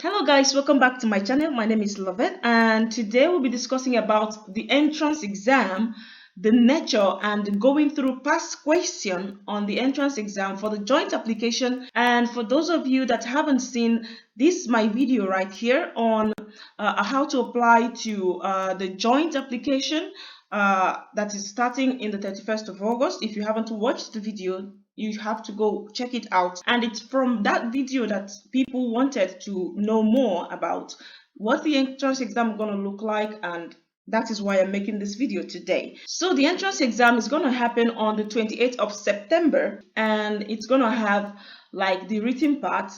Hello guys, welcome back to my channel. My name is Loveth and today we'll be discussing about the entrance exam, the nature and going through past question on the entrance exam for the joint application. And for those of you that haven't seen this, my video right here on how to apply to the joint application that is starting in the 31st of August. If you haven't watched the video, you have to go check it out. And it's from that video that people wanted to know more about what the entrance exam is going to look like, and that is why I'm making this video today. So the entrance exam is going to happen on the 28th of September, and it's going to have like the written part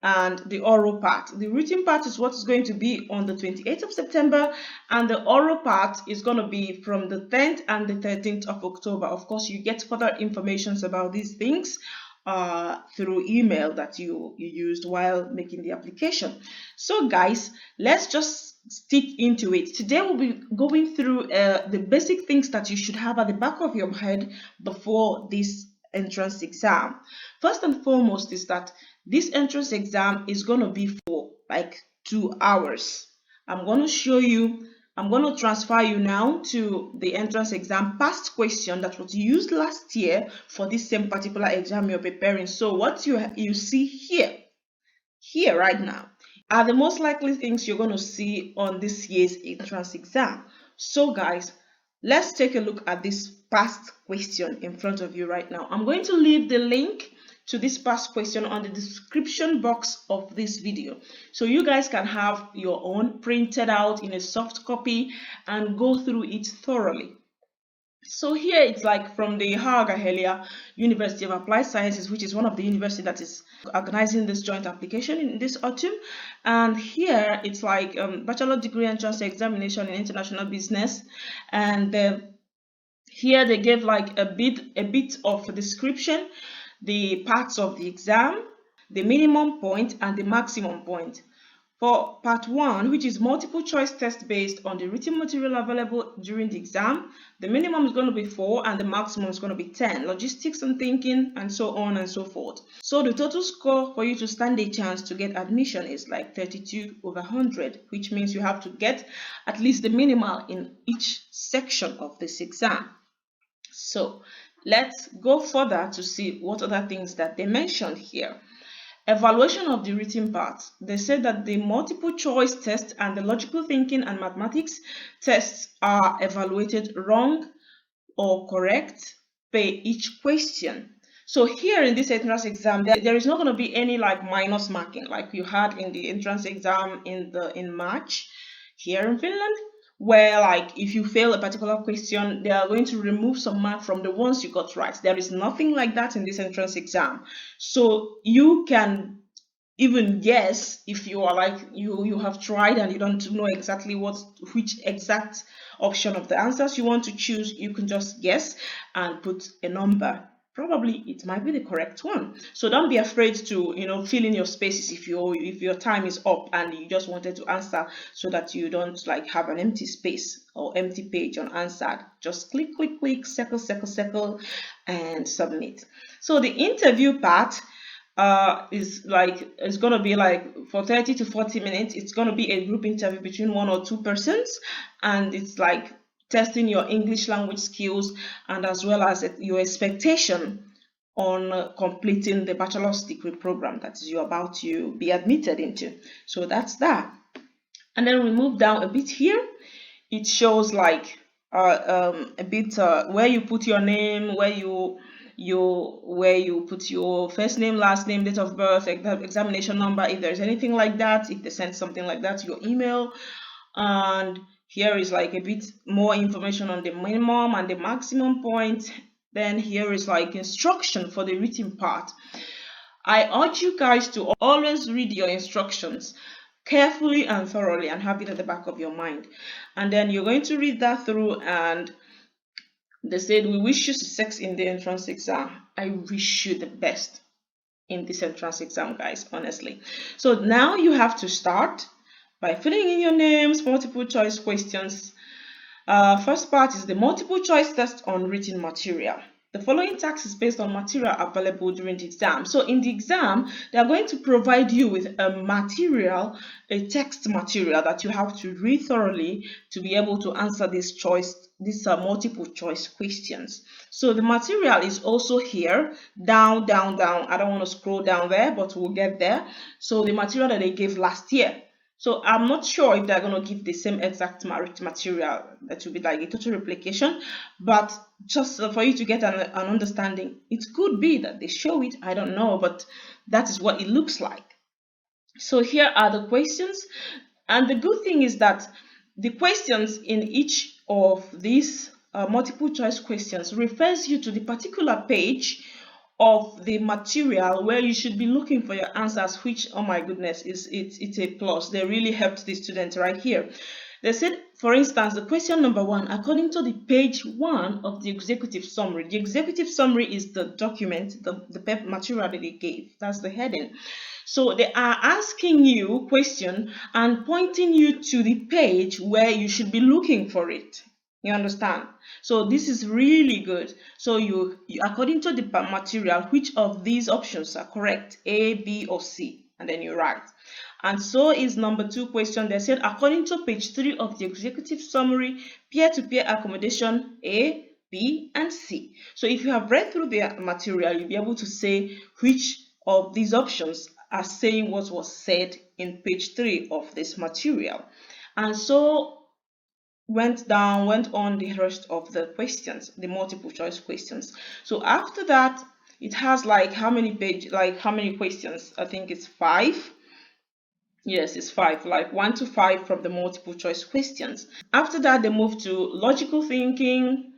and the oral part. The written part is what is going to be on the 28th of September, and the oral part is going to be from the 10th and the 13th of October. Of course, you get further information about these things through email that you used while making the application. So guys, let's just stick into it. Today we'll be going through the basic things that you should have at the back of your head before this entrance exam. First and foremost is that this entrance exam is going to be for like 2 hours. I'm going to transfer you now to the entrance exam past question that was used last year for this same particular exam you're preparing. So what you see here right now are the most likely things you're going to see on this year's entrance exam. So guys, let's take a look at this past question in front of you right now. I'm going to leave the link to this past question on the description box of this video, so you guys can have your own printed out in a soft copy and go through it thoroughly. So here it's like from the Haaga-Helia University of Applied Sciences, which is one of the universities that is organizing this joint application in this autumn. And here it's like bachelor degree entrance examination in international business. And here they gave like a bit of a description, the parts of the exam, the minimum point and the maximum point. For part 1, which is multiple choice test based on the written material available during the exam, the minimum is going to be 4 and the maximum is going to be 10. Logistics and thinking and so on and so forth. So the total score for you to stand a chance to get admission is like 32 over 100, which means you have to get at least the minimal in each section of this exam. So let's go further to see what other things that they mentioned here. Evaluation of the written part. They said that the multiple choice test and the logical thinking and mathematics tests are evaluated wrong or correct per each question. So here in this entrance exam, there is not going to be any like minus marking like you had in the entrance exam in March here in Finland, where like if you fail a particular question, they are going to remove some mark from the ones you got right. There is nothing like that in this entrance exam. So you can even guess if you are like you have tried and you don't know exactly which exact option of the answers you want to choose. You can just guess and put a number. Probably it might be the correct one. So don't be afraid to fill in your spaces if your time is up and you just wanted to answer, so that you don't like have an empty space or empty page unanswered. Just click, circle and submit. So the interview part is going to be like for 30 to 40 minutes. It's going to be a group interview between 1 or 2 persons, and it's like testing your English language skills and as well as your expectation on completing the bachelor's degree program that you're about to be admitted into. So that's that. And then we move down a bit here. It shows like a bit where you put your name, where you put your first name, last name, date of birth, examination number, if there's anything like that, if they send something like that, your email. And here is like a bit more information on the minimum and the maximum point. Then here is like instruction for the written part. I urge you guys to always read your instructions carefully and thoroughly and have it at the back of your mind. And then you're going to read that through, and they said, we wish you success in the entrance exam. I wish you the best in this entrance exam, guys, honestly. So now you have to start by filling in your names, multiple choice questions. First part is the multiple choice test on written material. The following task is based on material available during the exam. So in the exam, they are going to provide you with a material, a text material that you have to read thoroughly to be able to answer these multiple choice questions. So the material is also here, down, down, down. I don't want to scroll down there, but we'll get there. So the material that they gave last year. So I'm not sure if they're going to give the same exact material. That will be like a total replication, but just for you to get an understanding, it could be that they show it, I don't know, but that is what it looks like. So here are the questions, and the good thing is that the questions in each of these multiple choice questions refers you to the particular page of the material where you should be looking for your answers, which, oh my goodness, it's a plus. They really helped the students right here. They said, for instance, the question number 1, according to the page 1 of the executive summary. The executive summary is the document, the material that they gave. That's the heading. So they are asking you question and pointing you to the page where you should be looking for it. You understand? So this is really good. So you according to the material, which of these options are correct? A, B, or C? And then you write. And so is number 2 question. They said, according to page 3 of the executive summary, peer-to-peer accommodation A, B, and C. So if you have read through the material, you'll be able to say which of these options are saying what was said in page 3 of this material. And so went on the rest of the questions, the multiple choice questions. So after that, it has like how many questions? I think it's 5. Yes, it's 5, like 1 to 5 from the multiple choice questions. After that, they move to logical thinking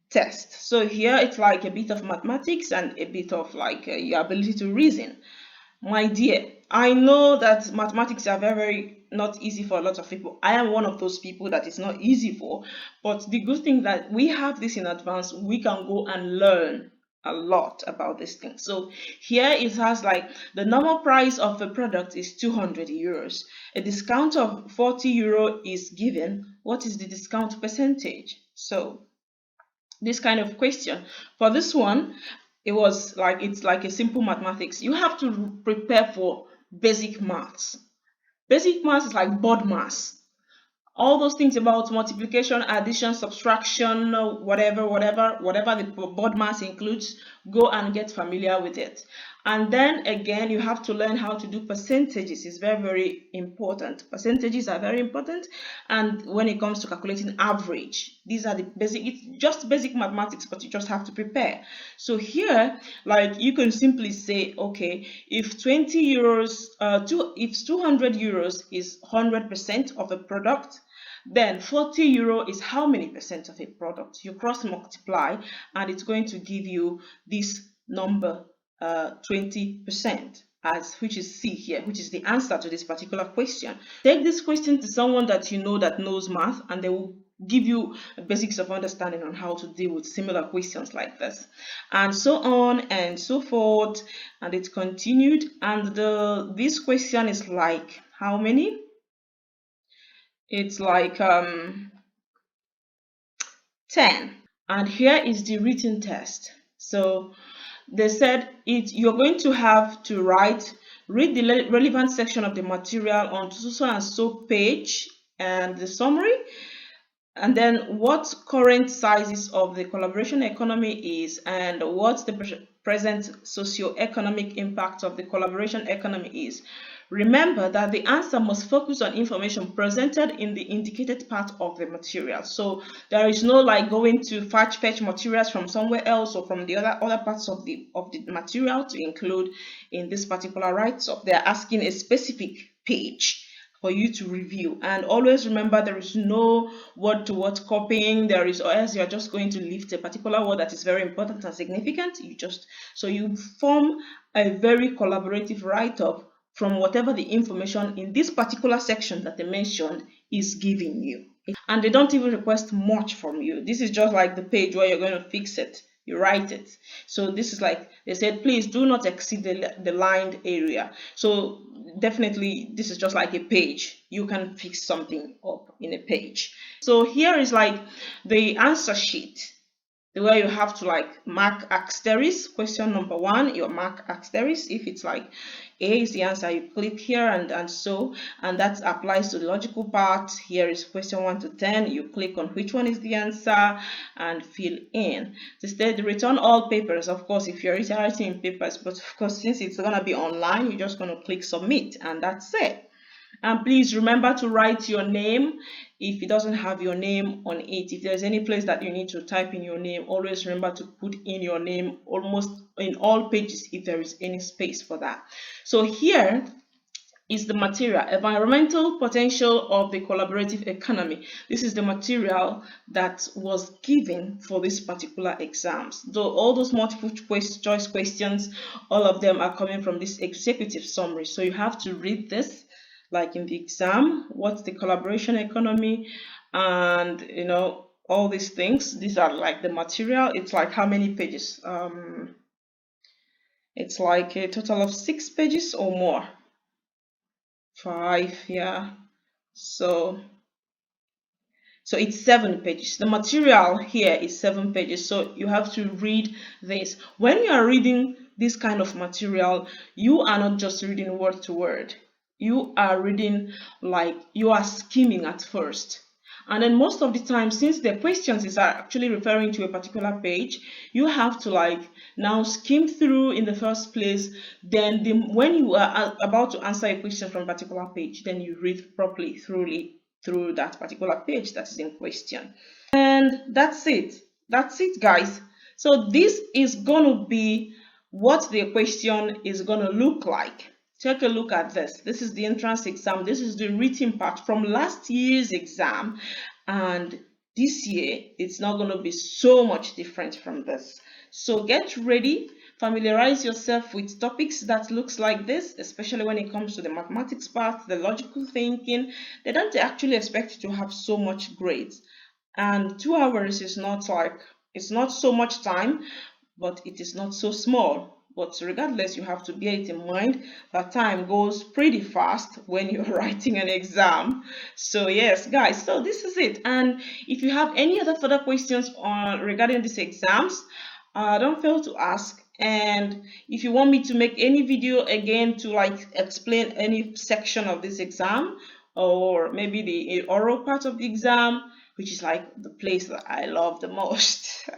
test. So here it's like a bit of mathematics and a bit of like your ability to reason. My dear, I know that mathematics are very, very not easy for a lot of people. I am one of those people that it's not easy for, but the good thing that we have this in advance, we can go and learn a lot about this thing. So here it has like the normal price of the product is 200 euros. A discount of 40 euro is given. What is the discount percentage? So this kind of question. For this one, it's like a simple mathematics. You have to prepare for basic maths. Basic maths is like board maths. All those things about multiplication, addition, subtraction, whatever the board maths includes, go and get familiar with it. And then again, you have to learn how to do percentages. It's very, very important. Percentages are very important. And when it comes to calculating average, these are the basic, it's just basic mathematics, but you just have to prepare. So here, like you can simply say, okay, if 20 euros, if 200 euros is 100% of a product, then 40 euro is how many percent of a product? You cross multiply and it's going to give you this number 20%, which is C here, which is the answer to this particular question. Take this question to someone that you know that knows math, and they will give you basics of understanding on how to deal with similar questions like this, and so on and so forth. And it continued, and this question is like how many? It's like 10. And here is the written test. So they said you're going to have to read the relevant section of the material on so and so page and the summary, and then what current sizes of the collaboration economy is, and what the present socio-economic impact of the collaboration economy is. Remember that the answer must focus on information presented in the indicated part of the material. So there is no like going to fetch materials from somewhere else or from the other parts of the material to include in this particular write-up. They are asking a specific page for you to review. And always remember, there is no word-to-word copying. Or else you're just going to lift a particular word that is very important and significant. So you form a very collaborative write-up from whatever the information in this particular section that they mentioned is giving you. And they don't even request much from you. This is just like the page where you're going to fix it. You write it. So this is like they said, please do not exceed the lined area. So definitely this is just like a page. You can fix something up in a page. So here is like the answer sheet. where you have to like mark asterisk. Question number 1, you mark asterisk. If it's like A is the answer, you click here, and and that applies to the logical part. Here is question 1 to 10. You click on which one is the answer and fill in. Instead, return all papers. Of course, if you're writing in papers, but of course, since it's gonna be online, you're just gonna click submit, and that's it. And please remember to write your name if it doesn't have your name on it. If there's any place that you need to type in your name, always remember to put in your name almost in all pages if there is any space for that. So here is the material, environmental potential of the collaborative economy. This is the material that was given for this particular exams. Though all those multiple choice questions, all of them are coming from this executive summary. So you have to read this like in the exam, what's the collaboration economy, and all these things. These are like the material. It's like how many pages? It's like a total of 6 pages or more. 5, yeah. So it's 7 pages. The material here is 7 pages. So you have to read this. When you are reading this kind of material, you are not just reading word to word. You are reading like you are skimming at first. And then most of the time, since the questions is actually referring to a particular page, you have to like now skim through in the first place. Then when you are about to answer a question from a particular page, then you read properly through that particular page that is in question. And that's it. That's it, guys. So this is going to be what the question is going to look like. Take a look at this. This is the entrance exam. This is the written part from last year's exam. And this year, it's not going to be so much different from this. So get ready. Familiarize yourself with topics that looks like this, especially when it comes to the mathematics part, the logical thinking. They don't actually expect you to have so much grades. And 2 hours is not like, it's not so much time, but it is not so small. But regardless, you have to bear it in mind that time goes pretty fast when you're writing an exam. So yes, guys, so this is it. And if you have any other further questions regarding these exams, don't fail to ask. And if you want me to make any video again to like explain any section of this exam, or maybe the oral part of the exam, which is like the place that I love the most.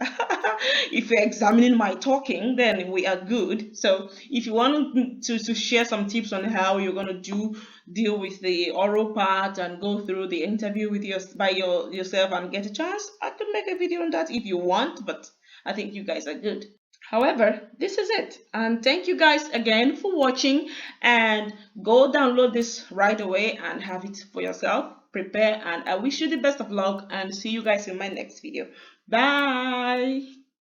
If you're examining my talking, then we are good. So if you want to share some tips on how you're going to deal with the oral part and go through the interview with yourself and get a chance, I could make a video on that if you want, but I think you guys are good. However, this is it, and thank you guys again for watching, and go download this right away and have it for yourself. Prepare, and I wish you the best of luck, and see you guys in my next video. Bye.